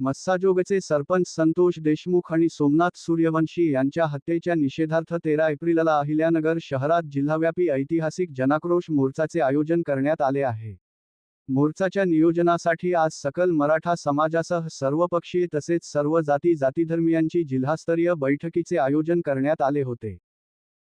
मस्साजोगचे सरपंच संतोष देशमुख आणि सोमनाथ सूर्यवंशी यांच्या हत्येच्या निषेधार्थ 13 एप्रिलला अहिल्यानगर शहरात जिल्हाव्यापी ऐतिहासिक जनाक्रोश मोर्चाचे आयोजन करण्यात आले आहे। मोर्चाच्या नियोजनासाठी आज सकल मराठा समाजासह सर्वपक्षीय तसेच सर्व जाती जातीधर्मीयांची जिल्हास्तरीय बैठकीचे आयोजन करण्यात आले होते।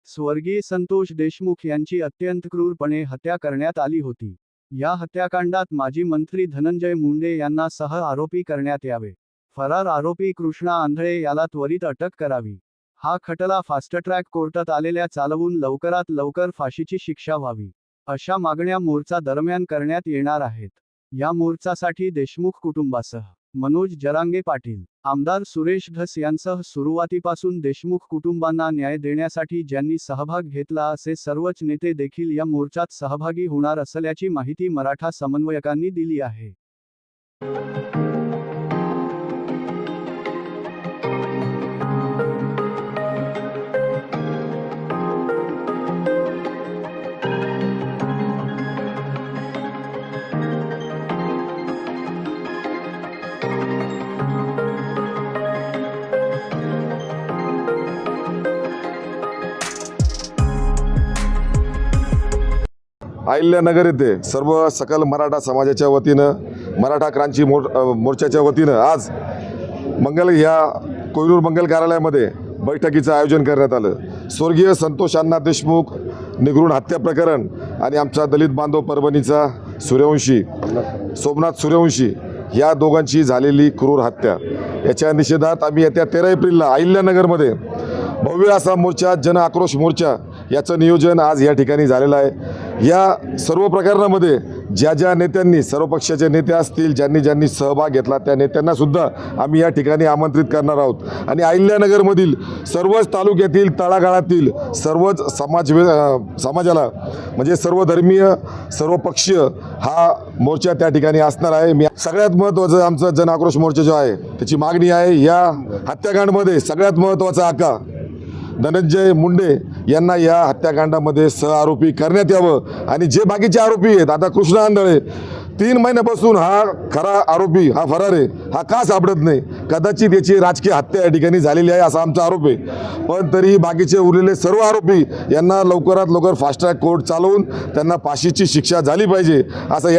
स्वर्गीय संतोष देशमुख यांची अत्यंत क्रूरपणे हत्या करण्यात आली होती। या हत्याकांडात माजी मंत्री धनंजय मुंडे यांना सह आरोपी करण्यात यावे। फरार आरोपी कृष्णा आंधळे याला त्वरित अटक करावी। हा खटला फास्ट ट्रॅक कोर्टात आलेल्या चालवून लवकरात लवकर फाशीची शिक्षा व्हावी, अशा मागण्या मोर्चा दरम्यान करण्यात येणार आहेत। या मोर्चासाठी देशमुख कुटुंबासह मनोज जरांगे पाटील, आमदार सुरेश धस यांसह सुरुवातीपासून देशमुख कुटुंबांना न्याय देण्यासाठी ज्यांनी सहभाग घेतला असे सर्वच नेते देखील या मोर्चात सहभागी होणार असल्याची माहिती मराठा समन्वयकांनी दिली आहे। अहिल्यानगर येथे सर्व सकल मराठा समाजाच्या वतीनं मराठा क्रांती मोर्चाच्या वतीनं आज कोहिनूर मंगल कार्यालयामध्ये बैठकीचं आयोजन करण्यात आलं। स्वर्गीय संतोष अण्णा देशमुख निगृण हत्या प्रकरण आणि आमचा दलित बांधव परभणीचा सोमनाथ सूर्यवंशी या दोघांची झालेली क्रूर हत्या याच्या निषेधात आम्ही येत्या 13 एप्रिलला अहिल्यानगरमध्ये भव्य असा मोर्चा, जन आक्रोश मोर्चा याचं नियोजन आज या ठिकाणी झालेलं आहे। या सर्व प्रकरणामध्ये ज्या नेत्यांनी, सर्व पक्षाचे नेते असतील, ज्यांनी सहभाग घेतला त्या नेत्यांना सुद्धा आम्ही या ठिकाणी आमंत्रित करणार आहोत। आणि अहिल्यानगरमधील सर्वच तालुक्यातील तळागाळातील सर्वच समाजाला म्हणजे सर्व धर्मीय, सर्व पक्षीय हा मोर्चा त्या ठिकाणी असणार आहे। सगळ्यात महत्त्वाचं आमचं जन आक्रोश मोर्चा जो आहे त्याची मागणी आहे, या हत्याकांडामध्ये सगळ्यात महत्त्वाचा आका धनंजय मुंडे यांना या हत्याकांडामध्ये सहआरोपी करण्यात यावं। आणि जे बाकीचे आरोपी आहेत, आता कृष्णा आंधळे 3 महिन्यापासून हा खरा आरोपी, हा फरार आहे, हा का सापडत नाही? कदाचित याची राजकीय हत्या या ठिकाणी झालेली आहे असा आमचा आरोप आहे। पण तरीही बाकीचे उरलेले सर्व आरोपी यांना लवकरात लवकर फास्ट ट्रॅक कोर्ट चालवून त्यांना फाशीची शिक्षा झाली पाहिजे असं